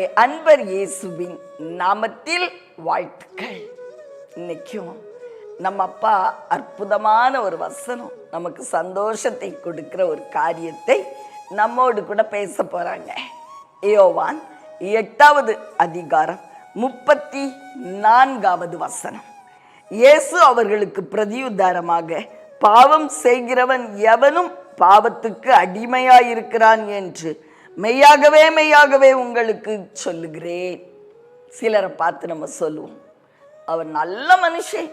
நம்முடைய அன்பர் இயேசுவின் நாமத்தில் வாழ்த்துக்கள். இன்னைக்கும் நம்ம அப்பா அற்புதமான ஒரு வசனம், நமக்கு சந்தோஷத்தை கொடுக்கிற ஒரு காரியத்தை நம்மோடு கூட பேச போறாங்க. யோவான் 8வது அதிகாரம் 34வது வசனம். இயேசு அவர்களுக்கு பிரதியுத்தரமாக, பாவம் செய்கிறவன் எவனும் பாவத்துக்கு அடிமையாயிருக்கிறான் என்று மெய்யாகவே மெய்யாகவே உங்களுக்கு சொல்லுகிறேன். சிலரை பார்த்து நம்ம சொல்லுவோம், அவர் நல்ல மனுஷன்,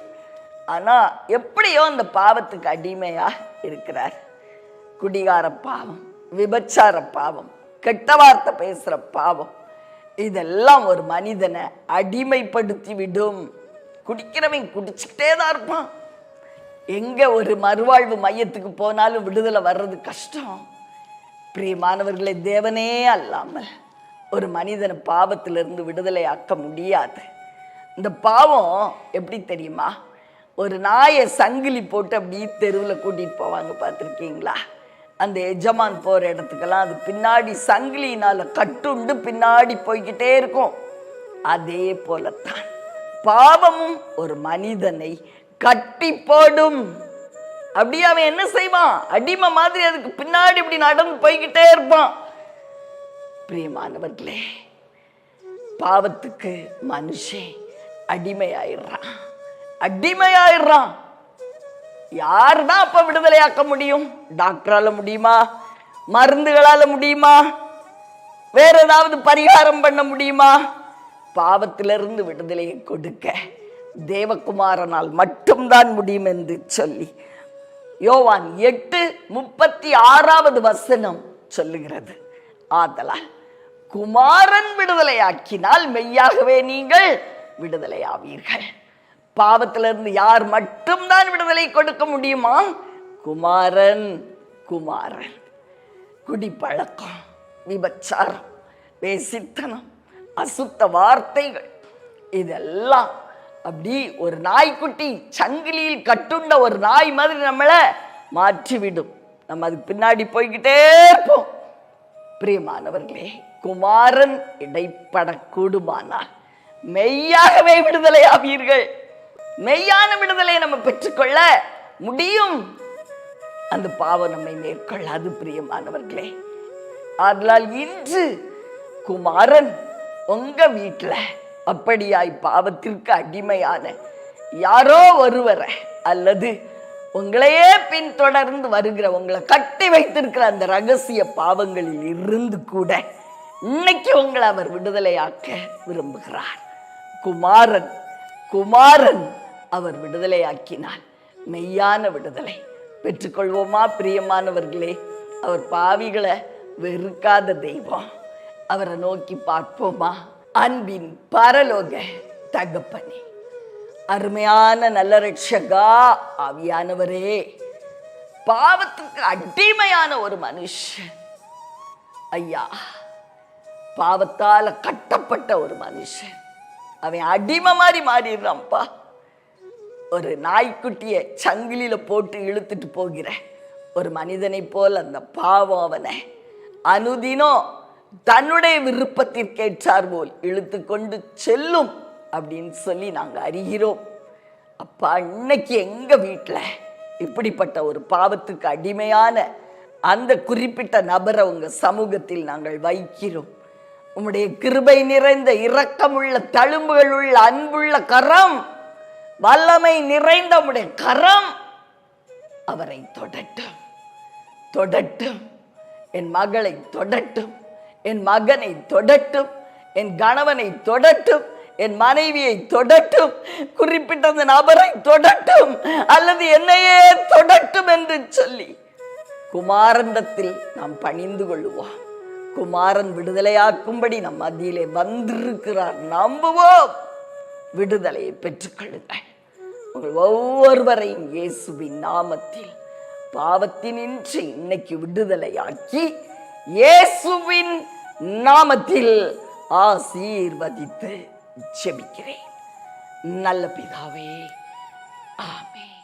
ஆனா எப்படியோ அந்த பாவத்துக்கு அடிமையா இருக்கிறார். குடிகார பாவம், விபச்சார பாவம், கெட்ட வார்த்தை பேசுற பாவம், இதெல்லாம் ஒரு மனிதனை அடிமைப்படுத்தி விடும். குடிக்கிறவன் குடிச்சுக்கிட்டே தான் இருப்பான். எங்க ஒரு மறுவாழ்வு மையத்துக்கு போனாலும் விடுதலை வர்றது கஷ்டம். பிரியமானவர்களை, தேவனே அல்லாமல் ஒரு மனிதனை பாவத்திலிருந்து விடுதலை ஆக்க முடியாது. இந்த பாவம் எப்படி தெரியுமா? ஒரு நாயை சங்கிலி போட்டு அப்படி தெருவில் கூட்டிட்டு போவாங்க, பார்த்துருக்கீங்களா? அந்த எஜமான் போற இடத்துக்கெல்லாம் அது பின்னாடி சங்கிலினால கட்டுண்டு பின்னாடி போய்கிட்டே இருக்கும். அதே போலத்தான் பாவமும் ஒரு மனிதனை கட்டி போடும். அப்படியே அவன் என்ன செய்வான்? அடிமை மாதிரி அதுக்கு பின்னாடி இப்படி நடந்து போய்கிட்டே இருப்பான். பிரியமானவர்களே, பாவத்துக்கு மனுஷன் அடிமையாயிடுறான். யாருதான் அப்ப விடுதலையாக்க முடியும்? டாக்டரால முடியுமா? மருந்துகளால முடியுமா? வேற ஏதாவது பரிகாரம் பண்ண முடியுமா? பாவத்திலிருந்து விடுதலையை கொடுக்க தேவகுமாரனால் மட்டும்தான் முடியும் என்று சொல்லி யோவான் 8:36வது வசனம் சொல்லுகிறது. ஆதலால் குமாரன் விடுதலையாக்கினால் மெய்யாகவே நீங்கள் விடுதலையாவீர்கள். பாவத்திலிருந்து யார் மட்டும்தான் விடுதலை கொடுக்க முடியுமா? குமாரன். குமாரன். குடிப்பழக்கம், விபச்சாரம், வேசித்தனம், அசுத்த வார்த்தைகள், இதெல்லாம் அப்படி ஒரு நாய்க்குட்டி சங்கிலியில் கட்டுண்ட ஒரு நாய் மாதிரி நம்மளை மாற்றிவிடும். நம்ம அதுக்கு பின்னாடி போய்கிட்டே இருப்போம். பிரியமானவர்களே, குமாரன் இடைப்படக்கூடுமானால் மெய்யாகவே விடுதலை ஆவீர்கள். மெய்யான விடுதலை நம்ம பெற்றுக்கொள்ள முடியும். அந்த பாவம் நம்மை மேற்கொள்ளாது. பிரியமானவர்களே, அதனால் இன்று குமாரன் உங்க வீட்டுல அப்படியாய் பாவத்திற்கு அடிமையான யாரோ ஒருவரை, அல்லது உங்களையே பின்தொடர்ந்து வருகிற, உங்களை கட்டி வைத்திருக்கிற அந்த ரகசிய பாவங்களில் இருந்து கூட இன்னைக்கு உங்களை அவர் விடுதலையாக்க விரும்புகிறார். குமாரன். குமாரன் அவர் விடுதலையாக்கினால் மெய்யான விடுதலை பெற்றுக்கொள்வோமா? பிரியமானவர்களே, அவர் பாவிகளை வெறுக்காத தெய்வம். அவரை நோக்கி பார்ப்போமா? அன்பின் பரலோக தகப்பனே, அருமையான நல்ல ரட்சகா ஆவியானவரே, பாவத்துக்கு அடிமையான ஒரு மனுஷன் ஐயா, பாவத்தால கட்டப்பட்ட ஒரு மனுஷன், அவன் அடிமை மாதிரி மாறிடுறான்ப்பா. ஒரு நாய்க்குட்டிய சங்கிலியில போட்டு இழுத்துட்டு போகிற ஒரு மனிதனை போல் அந்த பாவம் அவனை அனுதினம் தன்னுடைய விருப்பத்திற்கேற்றார் போல் இழுத்து கொண்டு செல்லும் அப்படின்னு சொல்லி நாங்கள் அறிகிறோம். அப்பா, இன்னைக்கு எங்க வீட்டில் இப்படிப்பட்ட ஒரு பாவத்துக்கு அடிமையான அந்த குறிப்பிட்ட நபரை உங்க சமூகத்தில் நாங்கள் வைக்கிறோம். உம்முடைய கிருபை நிறைந்த இரக்கமுள்ள தழும்புகள் உள்ள அன்புள்ள கரம், வல்லமை நிறைந்த உம்முடைய கரம் அவரை தொடட்டும். தொடட்டும். என் மகளை தொடட்டும், என் மகனை தொடட்டும், என் கணவனை தொடட்டும், என் மனைவியை தொடட்டும், குறிப்பிட்ட அந்த நபரை தொடட்டும், அல்லது என்னையே தொடட்டும் என்று சொல்லி குமாரண்டத்தில் நாம் பணிந்து கொள்ளுவோம். குமாரன் விடுதலையாக்கும்படி நம் மத்தியிலே வந்திருக்கிறார். நம்புவோம். விடுதலையை பெற்றுக்கொள்ளுங்கள். உங்கள் ஒவ்வொருவரையும் இயேசுவின் நாமத்தில் பாவத்தினின்று இன்னைக்கு விடுதலையாக்கி இயேசுவின் நாமத்தில் ஆசீர்வதித்து ஜெபிக்கிறேன். நல்ல பிதாவே, ஆமென்.